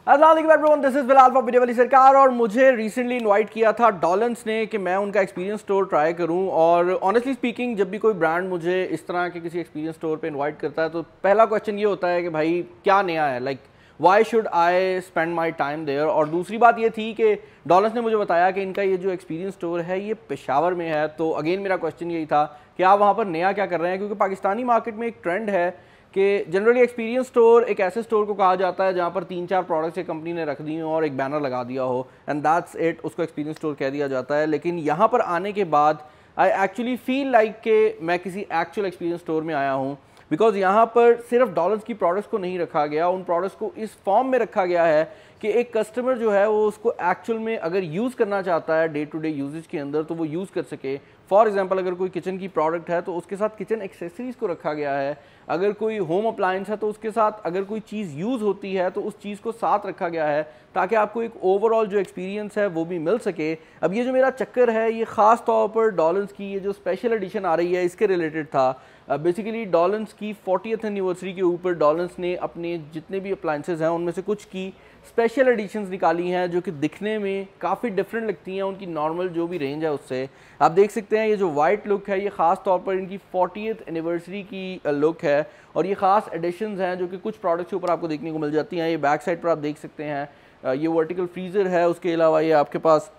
अस्सलाम this is Bilal video वाली सरकार। और मुझे रिसेंटली इनवाइट किया था डॉलन्स ने कि मैं उनका एक्सपीरियंस स्टोर ट्राई करूं। और ऑनेस्टली स्पीकिंग, जब भी कोई ब्रांड मुझे इस तरह के किसी एक्सपीरियंस स्टोर पे इनवाइट करता है तो पहला क्वेश्चन ये होता है कि भाई क्या नया है, like why should I spend my time there. और दूसरी बात ये थी कि डॉलन्स ने मुझे बताया कि इनका ये जो एक्सपीरियंस स्टोर है ये पेशावर में है। तो अगेन मेरा क्वेश्चन यही था कि आप वहाँ पर नया क्या कर रहे हैं, क्योंकि पाकिस्तानी मार्केट में एक ट्रेंड है कि जनरली एक्सपीरियंस स्टोर एक ऐसे स्टोर को कहा जाता है जहाँ पर 3-4 प्रोडक्ट्स एक कंपनी ने रख दी हो और एक बैनर लगा दिया हो एंड दैट्स इट, उसको एक्सपीरियंस स्टोर कह दिया जाता है। लेकिन यहाँ पर आने के बाद आई एक्चुअली फील लाइक कि मैं किसी एक्चुअल एक्सपीरियंस स्टोर में आया हूँ, बिकॉज यहाँ पर सिर्फ डॉलर्स की प्रोडक्ट्स को नहीं रखा गया, उन प्रोडक्ट्स को इस फॉर्म में रखा गया है कि एक कस्टमर जो है वो उसको एक्चुअल में अगर यूज़ करना चाहता है डे टू डे यूजेज के अंदर तो वो यूज़ कर सके। फॉर एग्जांपल, अगर कोई किचन की प्रोडक्ट है तो उसके साथ किचन एक्सेसरीज़ को रखा गया है। अगर कोई होम अप्लायंस है तो उसके साथ अगर कोई चीज़ यूज़ होती है तो उस चीज़ को साथ रखा गया है ताकि आपको एक ओवरऑल जो एक्सपीरियंस है वो भी मिल सके। अब ये जो मेरा चक्कर है ये ख़ास तौर पर डॉलन्स की ये जो स्पेशल एडिशन आ रही है इसके रिलेटेड था। बेसिकली डॉलन्स की 40th एनिवर्सरी के ऊपर डॉलन्स ने अपने जितने भी अप्लायंसेज हैं उनमें से कुछ की स्पेशल एडिशंस निकाली हैं जो कि दिखने में काफ़ी डिफरेंट लगती हैं उनकी नॉर्मल जो भी रेंज है उससे। आप देख सकते हैं ये जो वाइट लुक है ये ख़ास तौर पर इनकी 40th एनिवर्सरी की लुक है और ये ख़ास एडिशंस हैं जो कि कुछ प्रोडक्ट्स के ऊपर आपको देखने को मिल जाती हैं। ये बैक साइड पर आप देख सकते हैं ये वर्टिकल फ्रीज़र है, उसके अलावा ये आपके पास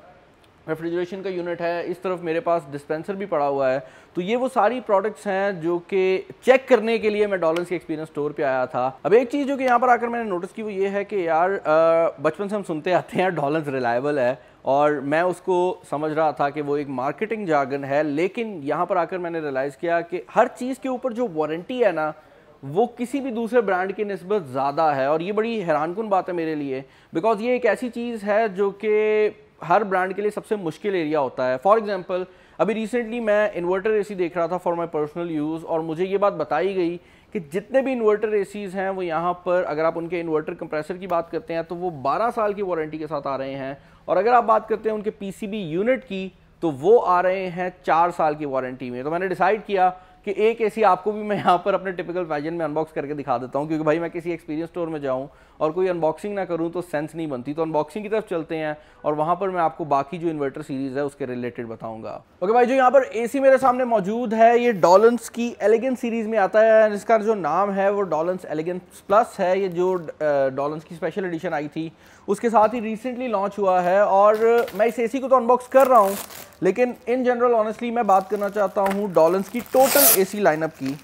रेफ्रिजरेशन का यूनिट है, इस तरफ मेरे पास डिस्पेंसर भी पड़ा हुआ है। तो ये वो सारी प्रोडक्ट्स हैं जो कि चेक करने के लिए मैं डॉलर्स के एक्सपीरियंस स्टोर पे आया था। अब एक चीज़ जो कि यहाँ पर आकर मैंने नोटिस की वो ये है कि यार बचपन से हम सुनते आते हैं डॉलर्स रिलायबल है और मैं उसको समझ रहा था कि वो एक मार्केटिंग जार्गन है, लेकिन यहाँ पर आकर मैंने रियलाइज़ किया कि हर चीज़ के ऊपर जो वारंटी है ना वो किसी भी दूसरे ब्रांड की निस्बत ज़्यादा है। और ये बड़ी हैरानकुन बात है मेरे लिए, बिकॉज ये एक ऐसी चीज़ है जो कि हर ब्रांड के लिए सबसे मुश्किल एरिया होता है। फॉर एग्जांपल, अभी रिसेंटली मैं इन्वर्टर एसी देख रहा था फॉर माय पर्सनल यूज़ और मुझे ये बात बताई गई कि जितने भी इन्वर्टर एसीज़ हैं वो यहाँ पर अगर आप उनके इन्वर्टर कंप्रेसर की बात करते हैं तो वो 12 साल की वारंटी के साथ आ रहे हैं, और अगर आप बात करते हैं उनके पीसीबी यूनिट की तो वो आ रहे हैं 4 साल की वारंटी में। तो मैंने डिसाइड किया कि एक एसी आपको भी मैं यहाँ पर अपने टिपिकल वर्जन में अनबॉक्स करके दिखा देता हूँ, क्योंकि भाई मैं किसी एक्सपीरियंस स्टोर में जाऊँ और कोई अनबॉक्सिंग ना करूँ तो सेंस नहीं बनती। तो अनबॉक्सिंग की तरफ चलते हैं और वहाँ पर मैं आपको बाकी जो इन्वर्टर सीरीज़ है उसके रिलेटेड बताऊँगा। ओके भाई, जो यहाँ पर एसी मेरे सामने मौजूद है ये डॉलन्स की एलिगेंस सीरीज़ में आता है। इसका जो नाम है वो डॉलन्स एलिगेंस प्लस है। ये जो डॉलन्स की स्पेशल एडिशन आई थी उसके साथ ही रिसेंटली लॉन्च हुआ है और मैं इस एसी को तो अनबॉक्स कर रहा हूँ, लेकिन इन जनरल ऑनेस्टली मैं बात करना चाहता हूँ डॉलन्स की टोटल एसी लाइनअप की।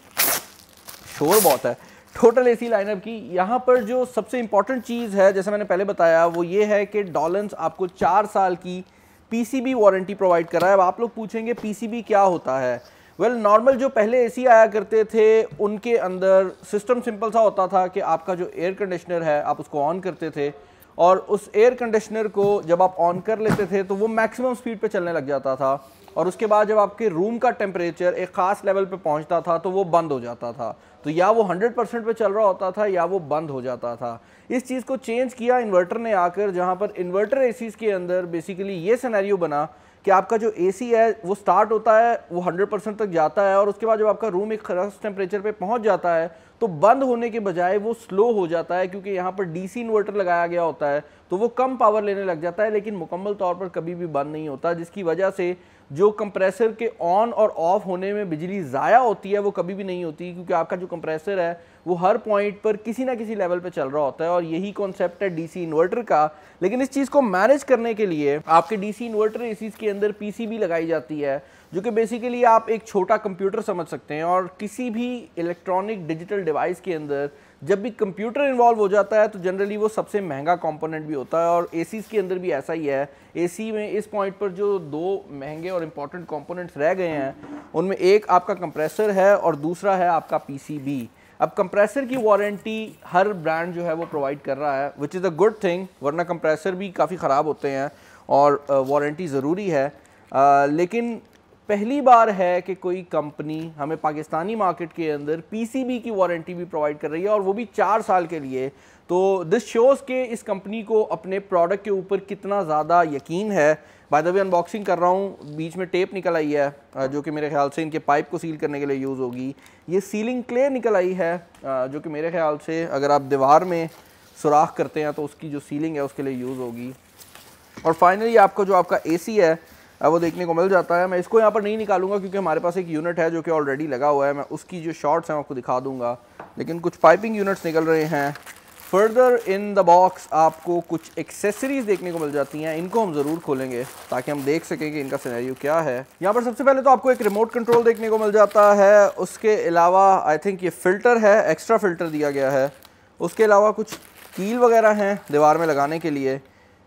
शोर बहुत है। टोटल एसी लाइनअप की यहाँ पर जो सबसे इंपॉर्टेंट चीज़ है, जैसे मैंने पहले बताया, वो ये है कि डॉलन्स आपको 4 साल की पीसीबी वारंटी प्रोवाइड कर रहा है। अब आप लोग पूछेंगे पीसीबी क्या होता है। वेल, नॉर्मल जो पहले एसी आया करते थे उनके अंदर सिस्टम सिंपल सा होता था कि आपका जो एयर कंडीशनर है आप उसको ऑन करते थे और उस एयर कंडीशनर को जब आप ऑन कर लेते थे तो वो मैक्सिमम स्पीड पे चलने लग जाता था, और उसके बाद जब आपके रूम का टेम्परेचर एक ख़ास लेवल पे पहुंचता था तो वो बंद हो जाता था। तो या वो 100% पे चल रहा होता था या वो बंद हो जाता था। इस चीज़ को चेंज किया इन्वर्टर ने आकर, जहाँ पर इन्वर्टर एसीज़ के अंदर बेसिकली ये सिनेरियो बना कि आपका जो एसी है वो स्टार्ट होता है, वो 100% तक जाता है और उसके बाद जब आपका रूम एक खास टेम्परेचर पे पहुंच जाता है तो बंद होने के बजाय वो स्लो हो जाता है, क्योंकि यहाँ पर डीसी इन्वर्टर लगाया गया होता है तो वो कम पावर लेने लग जाता है, लेकिन मुकम्मल तौर पर कभी भी बंद नहीं होता, जिसकी वजह से जो कंप्रेसर के ऑन और ऑफ होने में बिजली ज़ाया होती है वो कभी भी नहीं होती, क्योंकि आपका जो कंप्रेसर है वो हर पॉइंट पर किसी ना किसी लेवल पे चल रहा होता है। और यही कॉन्सेप्ट है डीसी इन्वर्टर का। लेकिन इस चीज़ को मैनेज करने के लिए आपके डीसी इन्वर्टर एसीज़ के अंदर पीसीबी लगाई जाती है, जो कि बेसिकली आप एक छोटा कंप्यूटर समझ सकते हैं। और किसी भी इलेक्ट्रॉनिक डिजिटल डिवाइस के अंदर जब भी कंप्यूटर इन्वॉल्व हो जाता है तो जनरली वो सबसे महंगा कंपोनेंट भी होता है, और एसीज़ के अंदर भी ऐसा ही है। एसी में इस पॉइंट पर जो 2 महंगे और इम्पॉर्टेंट कंपोनेंट्स रह गए हैं उनमें एक आपका कंप्रेसर है और दूसरा है आपका पीसीबी। अब कंप्रेसर की वारंटी हर ब्रांड जो है वो प्रोवाइड कर रहा है, which is a good thing, वरना कंप्रेसर भी काफ़ी ख़राब होते हैं और वारंटी ज़रूरी है। लेकिन पहली बार है कि कोई कंपनी हमें पाकिस्तानी मार्केट के अंदर पीसीबी की वारंटी भी प्रोवाइड कर रही है, और वो भी 4 साल के लिए। तो दिस शोज़ के इस कंपनी को अपने प्रोडक्ट के ऊपर कितना ज़्यादा यकीन है। बाय द वे अनबॉक्सिंग कर रहा हूँ, बीच में टेप निकल आई है जो कि मेरे ख्याल से इनके पाइप को सील करने के लिए यूज़ होगी। ये सीलिंग क्ले निकल आई है जो कि मेरे ख्याल से अगर आप दीवार में सुराख करते हैं तो उसकी जो सीलिंग है उसके लिए यूज़ होगी। और फाइनली आपको जो आपका AC है वो देखने को मिल जाता है। मैं इसको यहाँ पर नहीं निकालूंगा क्योंकि हमारे पास एक यूनिट है जो कि ऑलरेडी लगा हुआ है, मैं उसकी जो शॉर्ट्स हैं आपको दिखा दूंगा, लेकिन कुछ पाइपिंग यूनिट्स निकल रहे हैं। फर्दर इन द बॉक्स आपको कुछ एक्सेसरीज देखने को मिल जाती हैं, इनको हम ज़रूर खोलेंगे ताकि हम देख सकें कि इनका सिनेरियो क्या है। यहाँ पर सबसे पहले तो आपको एक रिमोट कंट्रोल देखने को मिल जाता है, उसके अलावा आई थिंक ये फ़िल्टर है, एक्स्ट्रा फ़िल्टर दिया गया है। उसके अलावा कुछ कील वगैरह हैं दीवार में लगाने के लिए,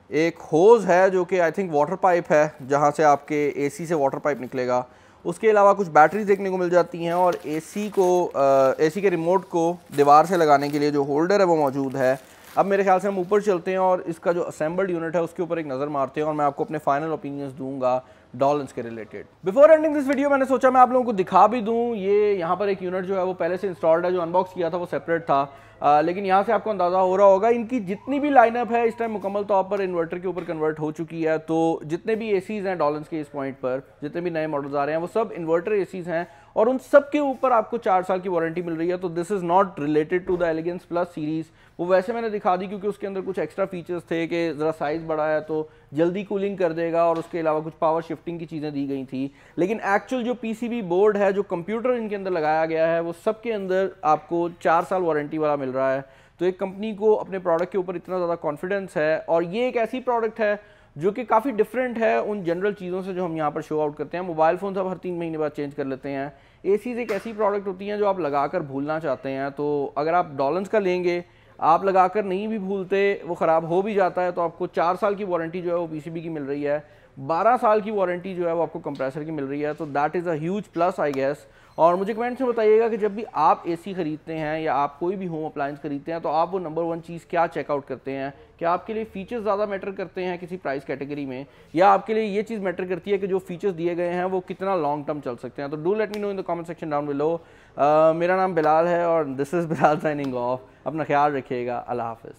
एक होज़ है जो कि आई थिंक वाटर पाइप है जहाँ से आपके AC से वाटर पाइप निकलेगा। उसके अलावा कुछ बैटरीज देखने को मिल जाती हैं और AC के रिमोट को दीवार से लगाने के लिए जो होल्डर है वो मौजूद है। अब मेरे ख्याल से हम ऊपर चलते हैं और इसका जो असेंबल्ड यूनिट है उसके ऊपर एक नज़र मारते हैं और मैं आपको अपने फाइनल ओपिनियंस दूंगा डॉलन्स के related. Before ending this video मैंने सोचा मैं आप लोगों को दिखा भी दूं, ये यहाँ पर एक यूनिट जो है वो पहले से इंस्टॉल्ड है, जो अनबॉक्स किया था वो सेपरेट था, लेकिन यहाँ से आपको अंदाज़ा हो रहा होगा इनकी जितनी भी लाइनअप है इस टाइम मुकम्मल तौर पर इन्वर्टर के ऊपर कन्वर्ट हो चुकी है। तो जितने भी ACs हैं डॉलन्स के इस पॉइंट पर, जितने भी नए मॉडल्स आ रहे हैं वो सब इन्वर्टर ACs हैं और उन सब के ऊपर आपको 4 साल की वारंटी मिल रही है। तो this is not related to the elegance plus series, वो वैसे मैंने दिखा दी क्योंकि उसके अंदर कुछ एक्स्ट्रा फीचर्स थे कि ज़रा साइज़ बड़ा है तो जल्दी कूलिंग कर देगा और उसके अलावा कुछ पावर शिफ्टिंग की चीज़ें दी गई थी। लेकिन एक्चुअल जो PCB बोर्ड है, जो कंप्यूटर इनके अंदर लगाया गया है, वो सब के अंदर आपको 4 साल वारंटी वाला मिल रहा है। तो एक कंपनी को अपने प्रोडक्ट के ऊपर इतना ज़्यादा कॉन्फिडेंस है और ये एक ऐसी प्रोडक्ट है जो कि काफ़ी डिफरेंट है उन जनरल चीज़ों से जो हम यहाँ पर शो आउट करते हैं। मोबाइल फ़ोन सब हर 3 महीने बाद चेंज कर लेते हैं, ACs एक ऐसी प्रोडक्ट होती हैं जो आप लगाकर भूलना चाहते हैं। तो अगर आप डॉलन्स का लेंगे, आप लगाकर नहीं भी भूलते, वो ख़राब हो भी जाता है, तो आपको 4 साल की वारंटी जो है वो PCB की मिल रही है, 12 साल की वारंटी जो है वो आपको कंप्रेसर की मिल रही है। तो that is a huge plus I guess. और मुझे कमेंट्स में बताइएगा कि जब भी आप AC खरीदते हैं या आप कोई भी होम अप्लायंस खरीदते हैं तो आप वो नंबर 1 चीज़ क्या चेकआउट करते हैं? क्या आपके लिए फीचर्स ज़्यादा मैटर करते हैं किसी प्राइस कैटेगरी में, या आपके लिए ये चीज़ मैटर करती है कि जो फीचर्स दिए गए हैं वो कितना लॉन्ग टर्म चल सकते हैं? तो do let me know in the comment section down below. मेरा नाम बिलाल है और this is Bilal signing off. अपना ख्याल रखिएगा। अल्लाह हाफ़िज़।